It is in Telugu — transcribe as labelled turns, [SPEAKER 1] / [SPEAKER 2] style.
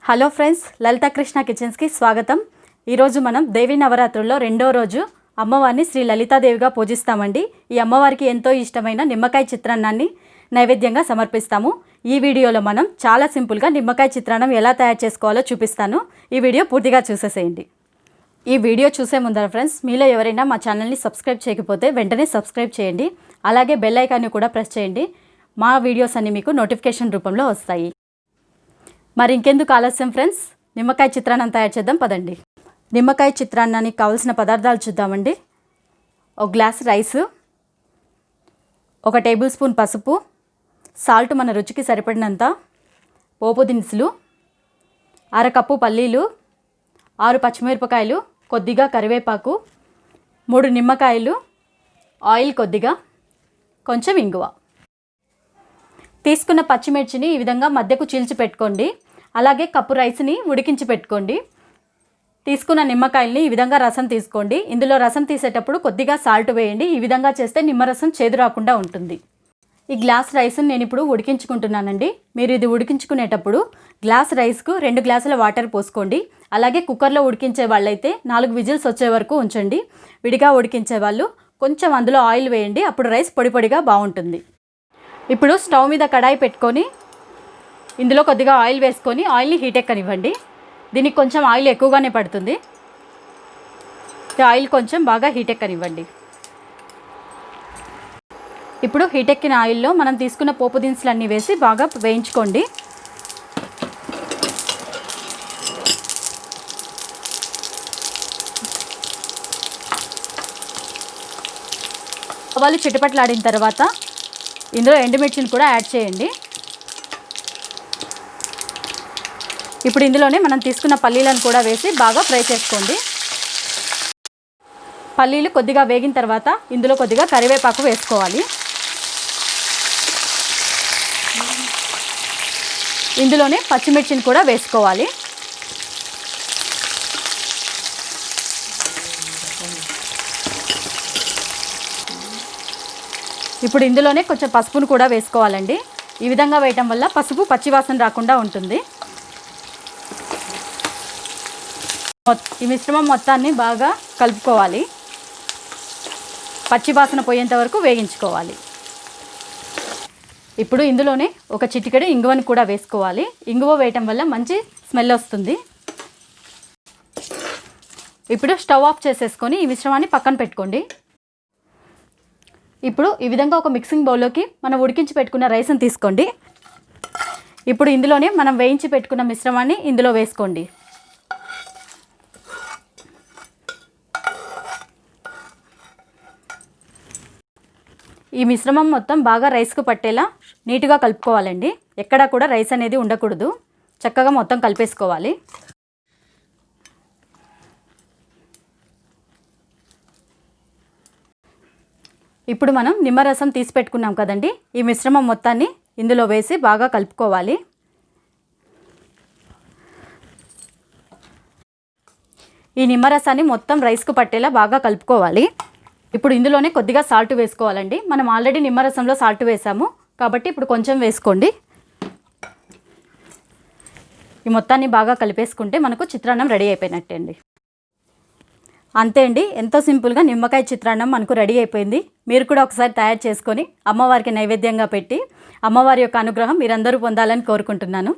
[SPEAKER 1] హలో ఫ్రెండ్స్, లలిత కృష్ణ కిచెన్స్కి స్వాగతం. ఈరోజు మనం దేవి నవరాత్రుల్లో రెండో రోజు అమ్మవారిని శ్రీ లలితాదేవిగా పూజిస్తామండి. ఈ అమ్మవారికి ఎంతో ఇష్టమైన నిమ్మకాయ చిత్రాన్నాన్ని నైవేద్యంగా సమర్పిస్తాము. ఈ వీడియోలో మనం చాలా సింపుల్గా నిమ్మకాయ చిత్రాన్నం ఎలా తయారు చేసుకోవాలో చూపిస్తాను. ఈ వీడియో పూర్తిగా చూసేసేయండి. ఈ వీడియో చూసే ముందర ఫ్రెండ్స్, మీలో ఎవరైనా మా ఛానల్ని సబ్స్క్రైబ్ చేయకపోతే వెంటనే సబ్స్క్రైబ్ చేయండి. అలాగే బెల్ ఐకాన్ని కూడా ప్రెస్ చేయండి. మా వీడియోస్ అన్ని మీకు నోటిఫికేషన్ రూపంలో వస్తాయి. మరి ఇంకెందుకు ఆలస్యం ఫ్రెండ్స్, నిమ్మకాయ చిత్రాన్నం తయారు చేద్దాం పదండి. నిమ్మకాయ చిత్రాన్నానికి కావాల్సిన పదార్థాలు చూద్దామండి. ఒక గ్లాస్ రైసు, 1 టేబుల్ స్పూన్ పసుపు, సాల్ట్ మన రుచికి సరిపడినంత, పోపు దినుసులు, 1/2 కప్పు పల్లీలు, 6 పచ్చిమిరపకాయలు, కొద్దిగా కరివేపాకు, 3 నిమ్మకాయలు, ఆయిల్ కొద్దిగా, కొంచెం ఇంగువ. తీసుకున్న పచ్చిమిర్చిని ఈ విధంగా మధ్యకు చీల్చి పెట్టుకోండి. అలాగే కప్పు రైస్ని ఉడికించి పెట్టుకోండి. తీసుకున్న నిమ్మకాయల్ని ఈ విధంగా రసం తీసుకోండి. ఇందులో రసం తీసేటప్పుడు కొద్దిగా సాల్ట్ వేయండి. ఈ విధంగా చేస్తే నిమ్మరసం చేదు రాకుండా ఉంటుంది. ఈ గ్లాస్ రైస్ని నేను ఇప్పుడు ఉడికించుకుంటున్నానండి. మీరు ఇది ఉడికించుకునేటప్పుడు గ్లాస్ రైస్కు 2 గ్లాసుల వాటర్ పోసుకోండి. అలాగే కుక్కర్లో ఉడికించే వాళ్ళైతే 4 విజిల్స్ వచ్చే వరకు ఉంచండి. విడిగా ఉడికించే వాళ్ళు కొంచెం అందులో ఆయిల్ వేయండి. అప్పుడు రైస్ పొడి పొడిగా బాగుంటుంది. ఇప్పుడు స్టవ్ మీద కడాయి పెట్టుకొని ఇందులో కొద్దిగా ఆయిల్ వేసుకొని ఆయిల్ని హీట్ ఎక్కనివ్వండి. దీనికి కొంచెం ఆయిల్ ఎక్కువగానే పడుతుంది. ఆయిల్ కొంచెం బాగా హీట్ ఎక్కనివ్వండి. ఇప్పుడు హీట్ ఎక్కిన ఆయిల్లో మనం తీసుకున్న పోపు దినుసులన్నీ వేసి బాగా వేయించుకోండి. ఆవాలు చిటపట్లాడిన తర్వాత ఇందులో ఎండుమిర్చిని కూడా యాడ్ చేయండి. ఇప్పుడు ఇందులోనే మనం తీసుకున్న పల్లీలను కూడా వేసి బాగా ఫ్రై చేసుకోండి. పల్లీలు కొద్దిగా వేగిన తర్వాత ఇందులో కొద్దిగా కరివేపాకు వేసుకోవాలి. ఇందులోనే పచ్చిమిర్చిని కూడా వేసుకోవాలి. ఇప్పుడు ఇందులోనే కొంచెం పసుపును కూడా వేసుకోవాలండి. ఈ విధంగా వేయటం వల్ల పసుపు పచ్చివాసన రాకుండా ఉంటుంది. ఈ మిశ్రమం మొత్తాన్ని బాగా కలుపుకోవాలి. పచ్చివాసన పోయేంత వరకు వేగించుకోవాలి. ఇప్పుడు ఇందులోనే ఒక చిటికెడు ఇంగువను కూడా వేసుకోవాలి. ఇంగువ వేయటం వల్ల మంచి స్మెల్ వస్తుంది. ఇప్పుడు స్టవ్ ఆఫ్ చేసేసుకొని ఈ మిశ్రమాన్ని పక్కన పెట్టుకోండి. ఇప్పుడు ఈ విధంగా ఒక మిక్సింగ్ బౌల్లోకి మనం ఉడికించి పెట్టుకున్న రైస్ని తీసుకోండి. ఇప్పుడు ఇందులోనే మనం వేయించి పెట్టుకున్న మిశ్రమాన్ని ఇందులో వేసుకోండి. ఈ మిశ్రమం మొత్తం బాగా రైస్కు పట్టేలా నీట్గా కలుపుకోవాలండి. ఎక్కడా కూడా రైస్ అనేది ఉండకూడదు. చక్కగా మొత్తం కలిపేసుకోవాలి. ఇప్పుడు మనం నిమ్మరసం తీసి పెట్టుకున్నాం కదండి. ఈ మిశ్రమం మొత్తాన్ని ఇందులో వేసి బాగా కలుపుకోవాలి. ఈ నిమ్మరసాన్ని మొత్తం రైస్కు పట్టేలా బాగా కలుపుకోవాలి. ఇప్పుడు ఇందులోనే కొద్దిగా సాల్ట్ వేసుకోవాలండి. మనం ఆల్రెడీ నిమ్మరసంలో సాల్ట్ వేసాము కాబట్టి ఇప్పుడు కొంచెం వేసుకోండి. ఈ మొత్తాన్ని బాగా కలిపేసుకుంటే మనకు చిత్రాన్నం రెడీ అయిపోయినట్టే అండి. అంతే అండి, ఎంతో సింపుల్గా నిమ్మకాయ చిత్రాన్నం మనకు రెడీ అయిపోయింది. మీరు కూడా ఒకసారి తయారు చేసుకొని అమ్మవారికి నైవేద్యంగా పెట్టి అమ్మవారి యొక్క అనుగ్రహం మీరందరూ పొందాలని కోరుకుంటున్నాను.